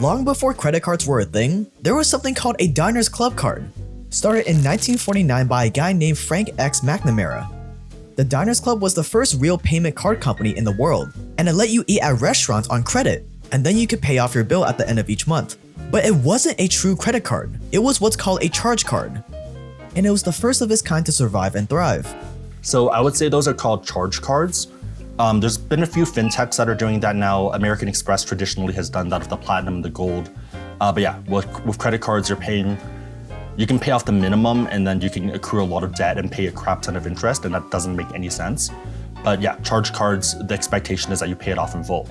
Long before credit cards were a thing, there was something called a Diners Club card, started in 1949 by a guy named Frank X. McNamara. The Diners Club was the first real payment card company in the world, and it let you eat at restaurants on credit, and then you could pay off your bill at the end of each month. But it wasn't a true credit card, it was what's called a charge card. And it was the first of its kind to survive and thrive. So I would say those are called charge cards. There's been a few fintechs that are doing that now. American Express traditionally has done that with the platinum and the gold. But yeah, with credit cards, you can pay off the minimum and then you can accrue a lot of debt and pay a crap ton of interest, and that doesn't make any sense. But yeah, charge cards, the expectation is that you pay it off in full.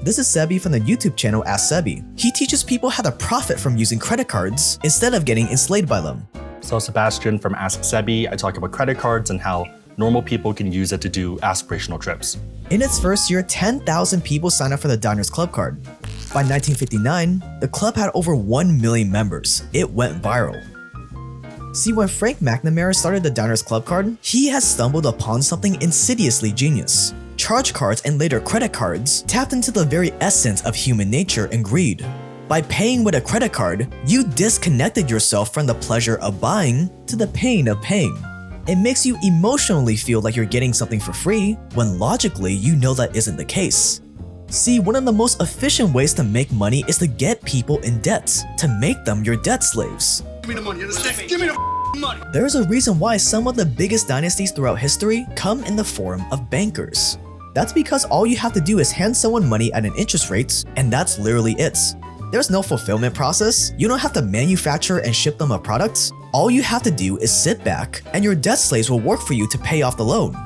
This is Sebi from the YouTube channel Ask Sebi. He teaches people how to profit from using credit cards instead of getting enslaved by them. So Sebastian from Ask Sebi, I talk about credit cards and how normal people can use it to do aspirational trips. In its first year, 10,000 people signed up for the Diners Club card. By 1959, the club had over 1 million members. It went viral. See, when Frank McNamara started the Diners Club card, he had stumbled upon something insidiously genius. Charge cards and later credit cards tapped into the very essence of human nature and greed. By paying with a credit card, you disconnected yourself from the pleasure of buying to the pain of paying. It makes you emotionally feel like you're getting something for free, when logically you know that isn't the case. See, one of the most efficient ways to make money is to get people in debt, to make them your debt slaves. Give me the money, understand? Give me the money! There's a reason why some of the biggest dynasties throughout history come in the form of bankers. That's because all you have to do is hand someone money at an interest rate, and that's literally it. There's no fulfillment process, you don't have to manufacture and ship them a product. All you have to do is sit back, and your debt slaves will work for you to pay off the loan.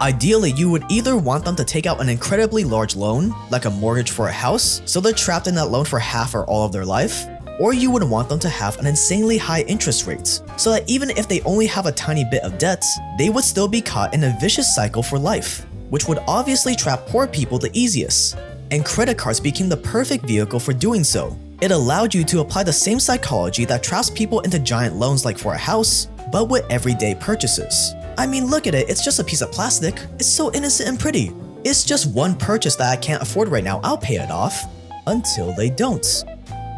Ideally, you would either want them to take out an incredibly large loan, like a mortgage for a house, so they're trapped in that loan for half or all of their life, or you would want them to have an insanely high interest rate, so that even if they only have a tiny bit of debt, they would still be caught in a vicious cycle for life, which would obviously trap poor people the easiest. And credit cards became the perfect vehicle for doing so. It allowed you to apply the same psychology that traps people into giant loans like for a house, but with everyday purchases. I mean, look at it, it's just a piece of plastic. It's so innocent and pretty. It's just one purchase that I can't afford right now, I'll pay it off. Until they don't.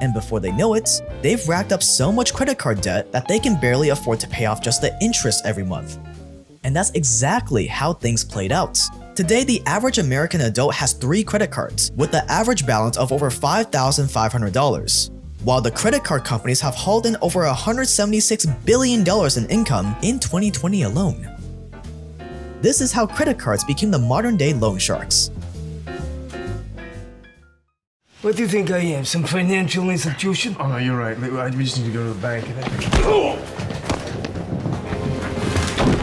And before they know it, they've racked up so much credit card debt that they can barely afford to pay off just the interest every month. And that's exactly how things played out. Today, the average American adult has 3 credit cards, with the average balance of over $5,500, while the credit card companies have hauled in over $176 billion in income in 2020 alone. This is how credit cards became the modern-day loan sharks. What do you think I am, some financial institution? Oh no, you're right. We just need to go to the bank and then...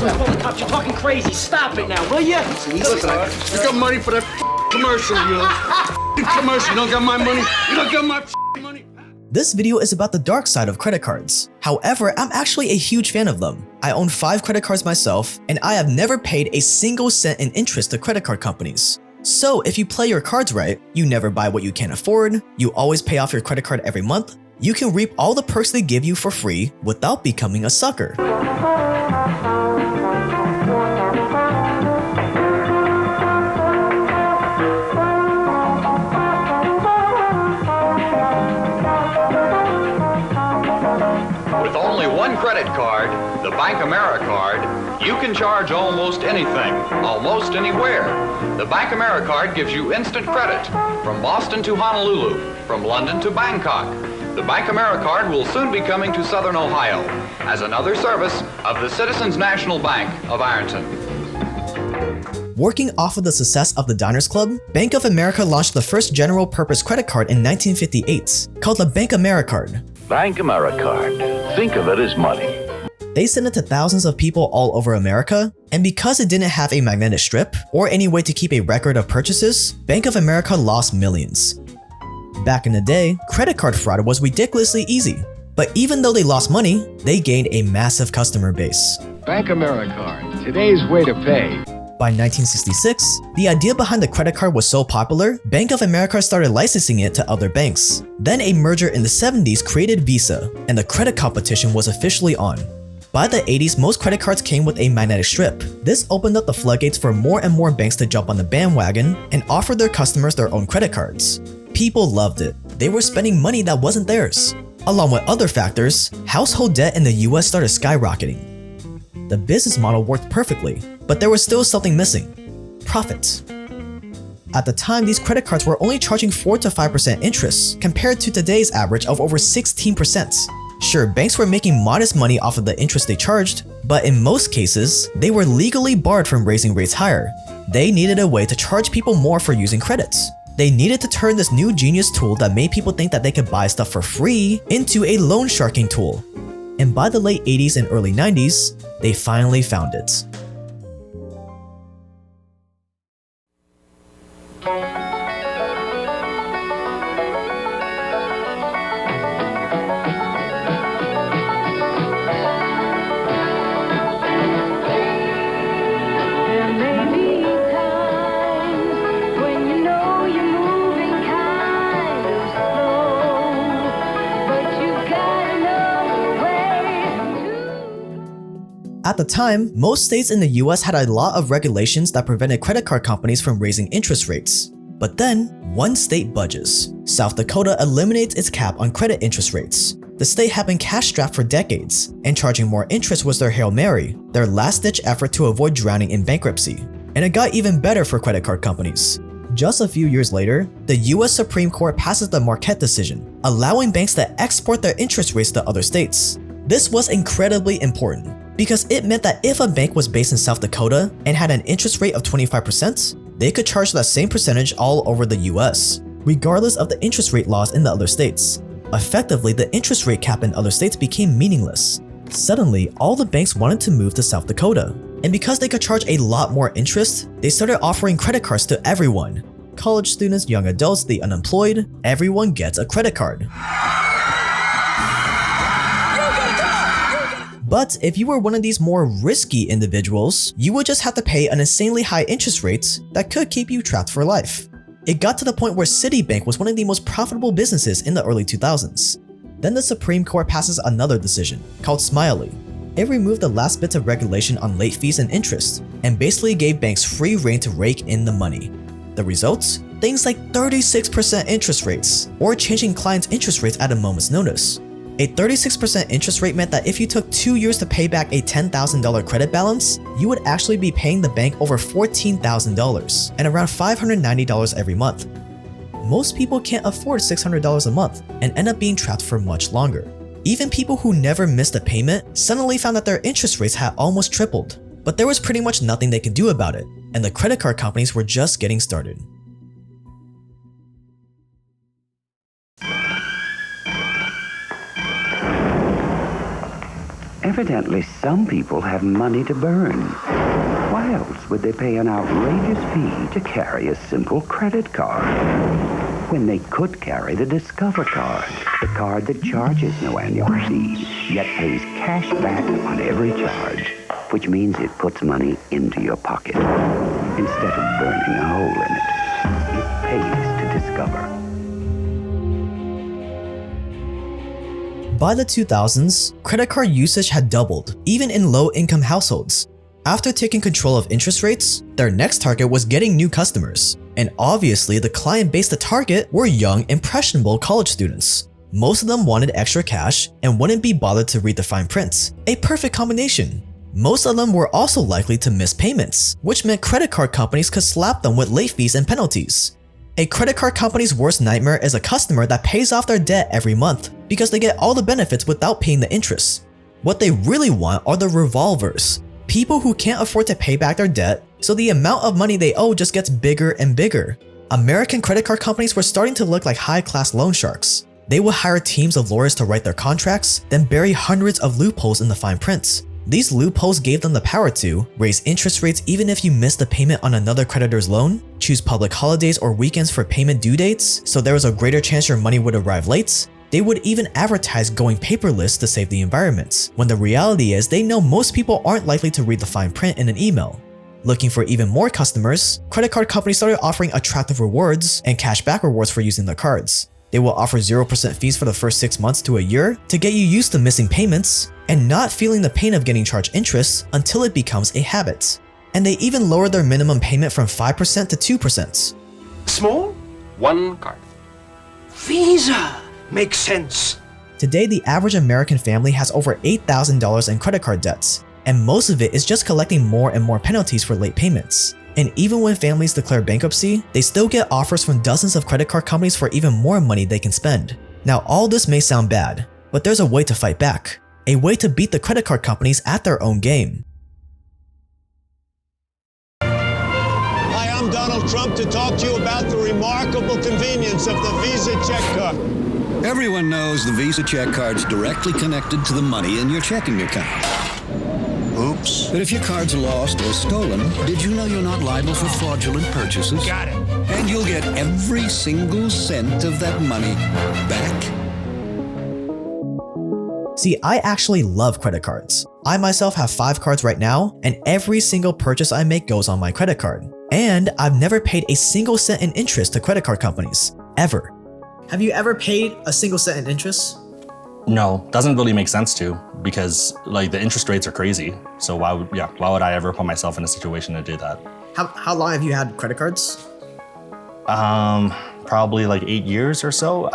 Holy cops, you're talking crazy. Stop it now, will you? Listen, you got money for that commercial, you commercial. You don't got my money. You don't got my money. This video is about the dark side of credit cards. However, I'm actually a huge fan of them. I own 5 credit cards myself, and I have never paid a single cent in interest to credit card companies. So if you play your cards right, you never buy what you can't afford, you always pay off your credit card every month, you can reap all the perks they give you for free without becoming a sucker. With only one credit card, the Bank AmeriCard, you can charge almost anything, almost anywhere. The Bank AmeriCard gives you instant credit from Boston to Honolulu, from London to Bangkok. The Bank AmeriCard will soon be coming to Southern Ohio as another service of the Citizens National Bank of Ironton. Working off of the success of the Diners Club, Bank of America launched the first general-purpose credit card in 1958, called the Bank AmeriCard. Bank AmeriCard. Think of it as money. They sent it to thousands of people all over America, and because it didn't have a magnetic strip or any way to keep a record of purchases, Bank of America lost millions. Back in the day, credit card fraud was ridiculously easy, but even though they lost money, they gained a massive customer base. Bank AmeriCard, today's way to pay. By 1966, the idea behind the credit card was so popular, Bank of America started licensing it to other banks. Then a merger in the 70s created Visa, and the credit competition was officially on. By the 80s, most credit cards came with a magnetic strip. This opened up the floodgates for more and more banks to jump on the bandwagon and offer their customers their own credit cards. People loved it. they were spending money that wasn't theirs. Along with other factors, household debt in the US started skyrocketing. The business model worked perfectly, but there was still something missing: profits. At the time, these credit cards were only charging 4 to 5% interest compared to today's average of over 16%. Sure, banks were making modest money off of the interest they charged, but in most cases, they were legally barred from raising rates higher. They needed a way to charge people more for using credits. They needed to turn this new genius tool that made people think that they could buy stuff for free into a loan sharking tool. And by the late 80s and early 90s, they finally found it. At the time, most states in the US had a lot of regulations that prevented credit card companies from raising interest rates. But then, one state budges. South Dakota eliminates its cap on credit interest rates. The state had been cash-strapped for decades, and charging more interest was their Hail Mary, their last-ditch effort to avoid drowning in bankruptcy. And it got even better for credit card companies. Just a few years later, the US Supreme Court passes the Marquette decision, allowing banks to export their interest rates to other states. This was incredibly important, because it meant that if a bank was based in South Dakota and had an interest rate of 25%, they could charge that same percentage all over the US, regardless of the interest rate laws in the other states. Effectively, the interest rate cap in other states became meaningless. Suddenly, all the banks wanted to move to South Dakota, and because they could charge a lot more interest, they started offering credit cards to everyone. College students, young adults, the unemployed, everyone gets a credit card. But if you were one of these more risky individuals, you would just have to pay an insanely high interest rate that could keep you trapped for life. It got to the point where Citibank was one of the most profitable businesses in the early 2000s. Then the Supreme Court passes another decision, called Smiley. It removed the last bits of regulation on late fees and interest, and basically gave banks free rein to rake in the money. The results? Things like 36% interest rates, or changing clients' interest rates at a moment's notice. A 36% interest rate meant that if you took 2 years to pay back a $10,000 credit balance, you would actually be paying the bank over $14,000 and around $590 every month. Most people can't afford $600 a month and end up being trapped for much longer. Even people who never missed a payment suddenly found that their interest rates had almost tripled. But there was pretty much nothing they could do about it, and the credit card companies were just getting started. Evidently, some people have money to burn. Why else would they pay an outrageous fee to carry a simple credit card when they could carry the Discover card, the card that charges no annual fee, yet pays cash back on every charge, which means it puts money into your pocket. Instead of burning a hole in it pays to Discover. By the 2000s, credit card usage had doubled, even in low-income households. After taking control of interest rates, their next target was getting new customers. And obviously, the client base to target were young, impressionable college students. Most of them wanted extra cash and wouldn't be bothered to read the fine print. A perfect combination. Most of them were also likely to miss payments, which meant credit card companies could slap them with late fees and penalties. A credit card company's worst nightmare is a customer that pays off their debt every month because they get all the benefits without paying the interest. What they really want are the revolvers, people who can't afford to pay back their debt, so the amount of money they owe just gets bigger and bigger. American credit card companies were starting to look like high-class loan sharks. They would hire teams of lawyers to write their contracts, then bury hundreds of loopholes in the fine print. These loopholes gave them the power to raise interest rates even if you missed the payment on another creditor's loan, choose public holidays or weekends for payment due dates so there was a greater chance your money would arrive late. They would even advertise going paperless to save the environment, when the reality is they know most people aren't likely to read the fine print in an email. Looking for even more customers, credit card companies started offering attractive rewards and cashback rewards for using their cards. They will offer 0% fees for the first 6 months to a year to get you used to missing payments and not feeling the pain of getting charged interest until it becomes a habit. And they even lowered their minimum payment from 5% to 2%. Small, one card. Visa. Makes sense. Today, the average American family has over $8,000 in credit card debts, and most of it is just collecting more and more penalties for late payments. And even when families declare bankruptcy, they still get offers from dozens of credit card companies for even more money they can spend. Now, all this may sound bad, but there's a way to fight back. A way to beat the credit card companies at their own game. Hi, I'm Donald Trump to talk to you about the remarkable convenience of the Visa check card. Everyone knows the Visa check card's directly connected to the money in your checking account. Oops. But if your card's lost or stolen, did you know you're not liable for fraudulent purchases? Got it. And you'll get every single cent of that money back. See, I actually love credit cards. I myself have 5 cards right now, and every single purchase I make goes on my credit card. And I've never paid a single cent in interest to credit card companies, ever. Have you ever paid a single cent in interest? No, doesn't really make sense to, because like the interest rates are crazy. So why would I ever put myself in a situation to do that? How long have you had credit cards? Probably like 8 years or so.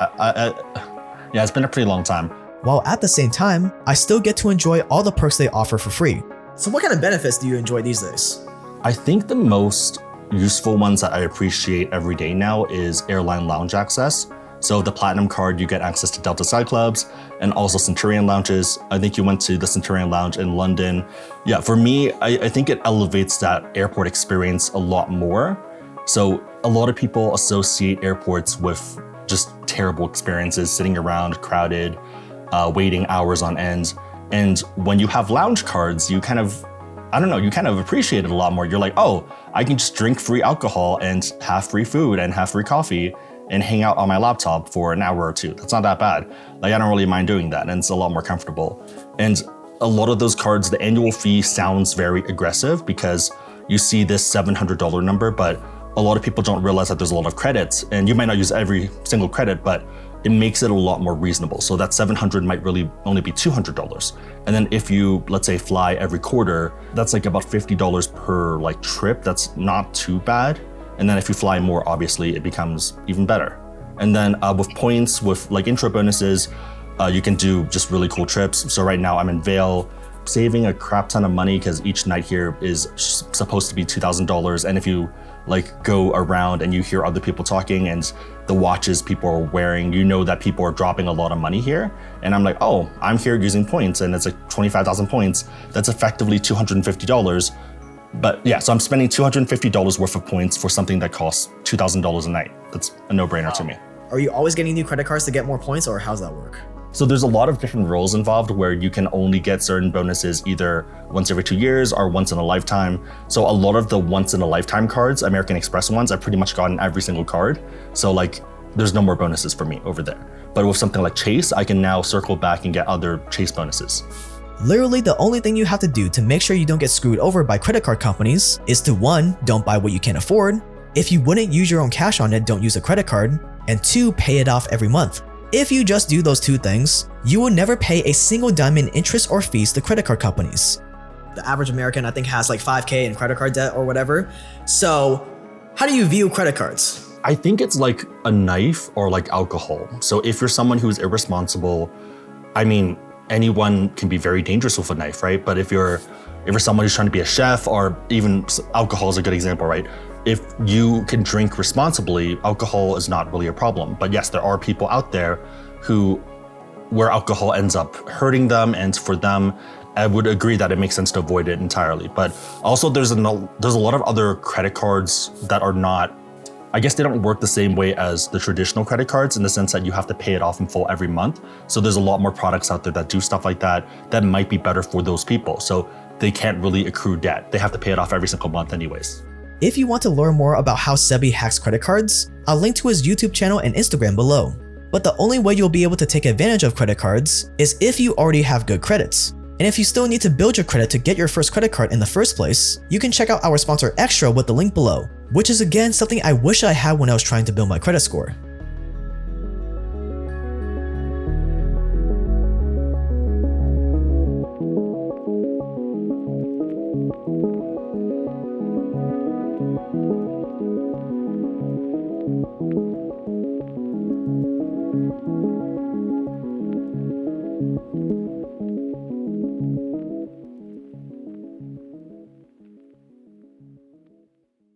Yeah, it's been a pretty long time. While at the same time, I still get to enjoy all the perks they offer for free. So what kind of benefits do you enjoy these days? I think the most useful ones that I appreciate every day now is airline lounge access. So the Platinum card, you get access to Delta Sky Clubs and also Centurion lounges. I think you went to the Centurion lounge in London. Yeah, for me, I think it elevates that airport experience a lot more. So a lot of people associate airports with just terrible experiences, sitting around, crowded, waiting hours on end. And when you have lounge cards, you kind of appreciate it a lot more. You're like, oh, I can just drink free alcohol and have free food and have free coffee and hang out on my laptop for an hour or two. That's not that bad. Like, I don't really mind doing that, and it's a lot more comfortable. And a lot of those cards, the annual fee sounds very aggressive because you see this $700 number, but a lot of people don't realize that there's a lot of credits, and you might not use every single credit, but it makes it a lot more reasonable. So that $700 might really only be $200. And then if you, let's say, fly every quarter, that's like about $50 per trip. That's not too bad. And then if you fly more, obviously it becomes even better. And then with points, with intro bonuses, you can do just really cool trips. So right now I'm in Vail, saving a crap ton of money because each night here is supposed to be $2,000. And if you go around and you hear other people talking and the watches people are wearing, you know that people are dropping a lot of money here. And I'm like, oh, I'm here using points, and it's 25,000 points. That's effectively $250. But yeah, so I'm spending $250 worth of points for something that costs $2,000 a night. That's a no-brainer to me. Are you always getting new credit cards to get more points, or how's that work? So there's a lot of different rules involved where you can only get certain bonuses either once every 2 years or once in a lifetime. So a lot of the once in a lifetime cards, American Express ones, I've pretty much gotten every single card. So there's no more bonuses for me over there. But with something like Chase, I can now circle back and get other Chase bonuses. Literally, the only thing you have to do to make sure you don't get screwed over by credit card companies is to 1, don't buy what you can't afford. If you wouldn't use your own cash on it, don't use a credit card. And 2, pay it off every month. If you just do those 2 things, you will never pay a single dime in interest or fees to credit card companies. The average American, I think, has $5K in credit card debt or whatever. So how do you view credit cards? I think it's like a knife or like alcohol. So if you're someone who's irresponsible, I mean, anyone can be very dangerous with a knife, right? But if you're someone who's trying to be a chef, or even alcohol is a good example, right? If you can drink responsibly, alcohol is not really a problem. But yes, there are people out there where alcohol ends up hurting them, and for them, I would agree that it makes sense to avoid it entirely. But also there's a lot of other credit cards that are not, I guess they don't work the same way as the traditional credit cards, in the sense that you have to pay it off in full every month. So there's a lot more products out there that do stuff like that might be better for those people. So they can't really accrue debt. They have to pay it off every single month anyways. If you want to learn more about how Sebi hacks credit cards, I'll link to his YouTube channel and Instagram below. But the only way you'll be able to take advantage of credit cards is if you already have good credits. And if you still need to build your credit to get your first credit card in the first place, you can check out our sponsor Extra with the link below, which is again something I wish I had when I was trying to build my credit score.